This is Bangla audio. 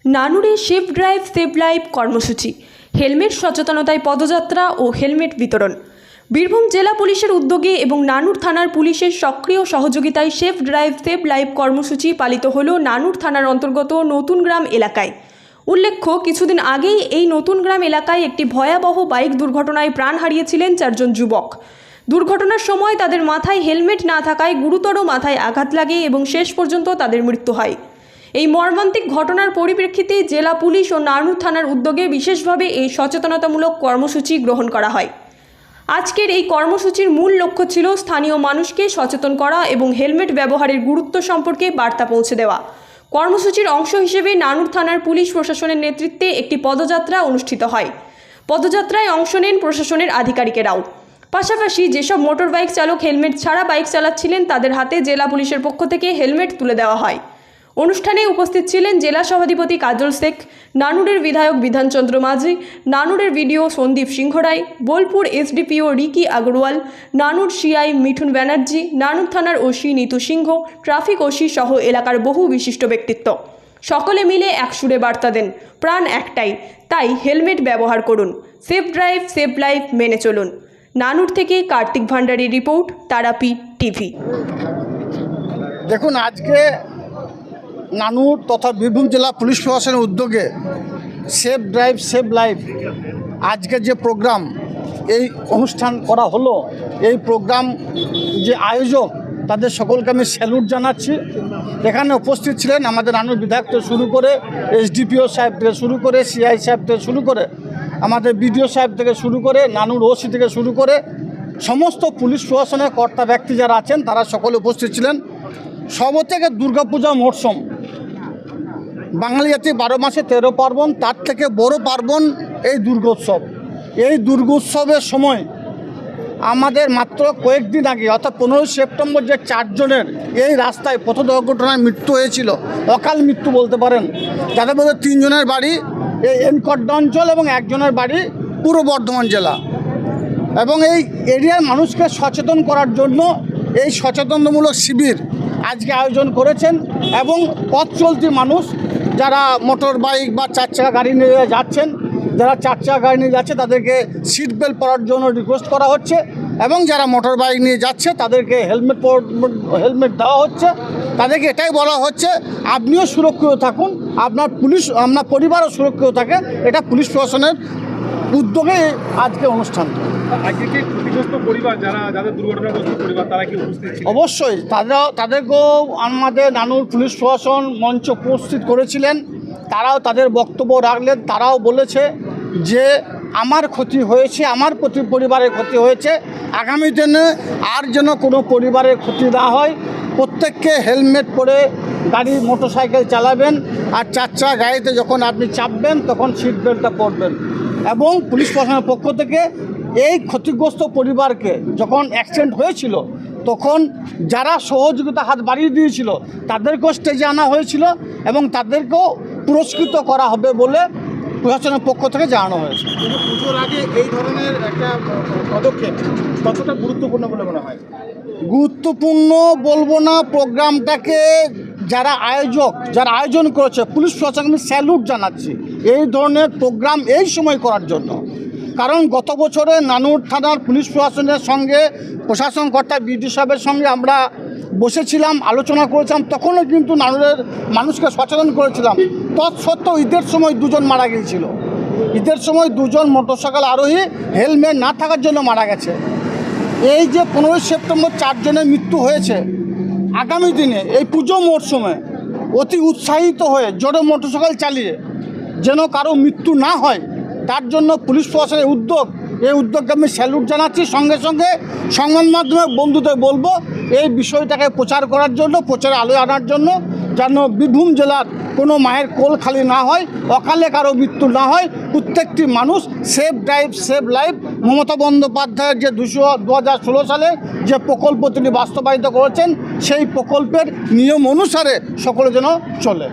নানুরে সেফ ড্রাইভ সেভ লাইফ কর্মসূচি, হেলমেট সচেতনতায় পদযাত্রা ও হেলমেট বিতরণ। বীরভূম জেলা পুলিশের উদ্যোগে এবং নানুর থানার পুলিশের সক্রিয় সহযোগিতায় সেফ ড্রাইভ সেভ লাইফ কর্মসূচি পালিত হলো নানুর থানার অন্তর্গত নতুন গ্রাম এলাকায়। উল্লেখ্য, কিছুদিন আগেই এই নতুন গ্রাম এলাকায় একটি ভয়াবহ বাইক দুর্ঘটনায় প্রাণ হারিয়েছিলেন 4 জন যুবক। দুর্ঘটনার সময় তাদের মাথায় হেলমেট না থাকায় গুরুতর মাথায় আঘাত লাগে এবং শেষ পর্যন্ত তাদের মৃত্যু হয়। এই মর্মান্তিক ঘটনার পরিপ্রেক্ষিতে জেলা পুলিশ ও নানুর থানার উদ্যোগে বিশেষভাবে এই সচেতনতামূলক কর্মসূচি গ্রহণ করা হয়। আজকের এই কর্মসূচির মূল লক্ষ্য ছিল স্থানীয় মানুষকে সচেতন করা এবং হেলমেট ব্যবহারের গুরুত্ব সম্পর্কে বার্তা পৌঁছে দেওয়া। কর্মসূচির অংশ হিসেবে নানুর থানার পুলিশ প্রশাসনের নেতৃত্বে একটি পদযাত্রা অনুষ্ঠিত হয়। পদযাত্রায় অংশ নেন প্রশাসনের আধিকারিকেরাও। পাশাপাশি যেসব মোটর বাইক চালক হেলমেট ছাড়া বাইক চালাচ্ছিলেন তাদের হাতে জেলা পুলিশের পক্ষ থেকে হেলমেট তুলে দেওয়া হয়। অনুষ্ঠানে উপস্থিত ছিলেন জেলা সভাধিপতি কাজল শেখ, নানুরের বিধায়ক বিধানচন্দ্র মাঝি, নানুরের বিডিও সন্দীপ সিংহ রায়, বোলপুর এসডিপিও রিকি আগরওয়াল, নানুর সিআই মিঠুন ব্যানার্জি, নানুর থানার ওসি নিতু সিংহ, ট্রাফিক ওসি সহ এলাকার বহু বিশিষ্ট ব্যক্তিত্ব। সকলে মিলে এক সুরে বার্তা দেন, প্রাণ একটাই, তাই হেলমেট ব্যবহার করুন, সেফ ড্রাইভ সেভ লাইফ মেনে চলুন। নানুর থেকে কার্তিক ভান্ডারীর রিপোর্ট, তারাপি টিভি। দেখুন, আজকে নানুর তথা বীরভূম জেলা পুলিশ প্রশাসনের উদ্যোগে সেফ ড্রাইভ সেভ লাইফ আজকে যে প্রোগ্রাম, এই অনুষ্ঠান করা হলো, এই প্রোগ্রাম যে আয়োজক তাদের সকলকে আমি স্যালুট জানাচ্ছি। এখানে উপস্থিত ছিলেন আমাদের নানুর বিধায়ক থেকে শুরু করে এসডিপিও সাহেব থেকে শুরু করে সিআই সাহেব থেকে শুরু করে আমাদের বিডিও সাহেব থেকে শুরু করে নানুর ওসি থেকে শুরু করে সমস্ত পুলিশ প্রশাসনের কর্তা ব্যক্তি যারা আছেন তারা সকলে উপস্থিত ছিলেন। সব থেকে দুর্গাপূজা মরশুম, বাঙালি জাতি 12 মাসে 13 পার্বণ, তার থেকে বড় পার্বণ এই দুর্গোৎসব। এই দুর্গোৎসবের সময় আমাদের মাত্র কয়েকদিন আগে অর্থাৎ 15 সেপ্টেম্বর যে 4 জনের এই রাস্তায় পথ দুর্ঘটনায় মৃত্যু হয়েছিল, অকাল মৃত্যু বলতে পারেন, যাদের মধ্যে 3 জনের বাড়ি এই এনকড্ডা অঞ্চল এবং 1 জনের বাড়ি পূর্ব বর্ধমান জেলা। এবং এই এরিয়ার মানুষকে সচেতন করার জন্য এই সচেতনতামূলক শিবির আজকে আয়োজন করেছেন। এবং পথ চলতি মানুষ যারা মোটর বাইক বা 4 চাকা গাড়ি নিয়ে যাচ্ছেন, যারা 4 চাকা গাড়ি নিয়ে যাচ্ছে তাদেরকে সিট বেল্ট পরার জন্য রিকোয়েস্ট করা হচ্ছে এবং যারা মোটর বাইক নিয়ে যাচ্ছে তাদেরকে হেলমেট দেওয়া হচ্ছে। তাদেরকে এটাই বলা হচ্ছে, আপনিও সুরক্ষিত থাকুন, আপনার পরিবারও সুরক্ষিত থাকে। এটা পুলিশ প্রশাসনের উদ্যোগে আজকে অনুষ্ঠান। আজকে কি ক্ষতিগ্রস্ত পরিবার যাদের দুর্ঘটনাগ্রস্ত পরিবার তারা কি উপস্থিত ছিল? অবশ্যই তাদেরকেও আমাদের নানুর পুলিশ প্রশাসন মঞ্চ উপস্থিত করেছিলেন। তারাও তাদের বক্তব্য রাখলেন। তারাও বলেছে যে আমার ক্ষতি হয়েছে, আমার পরিবারের ক্ষতি হয়েছে, আগামী দিনে আর যেন কোনো পরিবারের ক্ষতি না হয়। প্রত্যেককে হেলমেট পরে গাড়ি মোটরসাইকেল চালাবেন, আর 4 চাকা গাড়িতে যখন আপনি চাপবেন তখন সিট বেল্টটা পরবেন। এবং পুলিশ প্রশাসনের পক্ষ থেকে এই ক্ষতিগ্রস্ত পরিবারকে যখন অ্যাক্সিডেন্ট হয়েছিল তখন যারা সহযোগিতা হাত বাড়িয়ে দিয়েছিল তাদেরকেও স্টেজে আনা হয়েছিল এবং তাদেরকেও পুরস্কৃত করা হবে বলে প্রশাসনের পক্ষ থেকে জানানো হয়েছে। পুজোর আগে এই ধরনের একটা পদক্ষেপ কতটা গুরুত্বপূর্ণ বলে মনে হয়? গুরুত্বপূর্ণ বলবো না, প্রোগ্রামটাকে যারা আয়োজন করেছে পুলিশ প্রশাসনকে আমি স্যালুট জানাচ্ছি এই ধরনের প্রোগ্রাম এই সময় করার জন্য। কারণ গত বছরে নানুর থানার পুলিশ প্রশাসনের সঙ্গে প্রশাসন কর্তা বিডি সাহেবের সঙ্গে আমরা বসেছিলাম, আলোচনা করেছিলাম, তখনও কিন্তু নানুরের মানুষকে সচেতন করেছিলাম। তৎসত্ত্বেও ঈদের সময় 2 জন মারা গিয়েছিল। ঈদের সময় 2 জন মোটরসাইকেল আরোহী হেলমেট না থাকার জন্য মারা গেছে। এই যে 15 সেপ্টেম্বর 4 জনের মৃত্যু হয়েছে, আগামী দিনে এই পুজো মরশুমে অতি উৎসাহিত হয়ে জোরে মোটরসাইকেল চালিয়ে যেন কারো মৃত্যু না হয় তার জন্য পুলিশ প্রশাসনের এই উদ্যোগকে আমি স্যালুট জানাচ্ছি। সঙ্গে সঙ্গে সংবাদ মাধ্যমের বন্ধুদের বলবো এই বিষয়টাকে প্রচার করার জন্য, প্রচারে আলোয় আনার জন্য, যেন বীরভূম জেলার কোনো মায়ের কোল খালি না হয়, অকালে কারো মৃত্যু না হয়। প্রত্যেকটি মানুষ safe drive save life Mamata বন্দ্যোপাধ্যায়ের যে 2016 সালে যে প্রকল্প তিনি বাস্তবায়িত করেছেন সেই প্রকল্পের নিয়ম অনুসারে সকলে যেন চলে।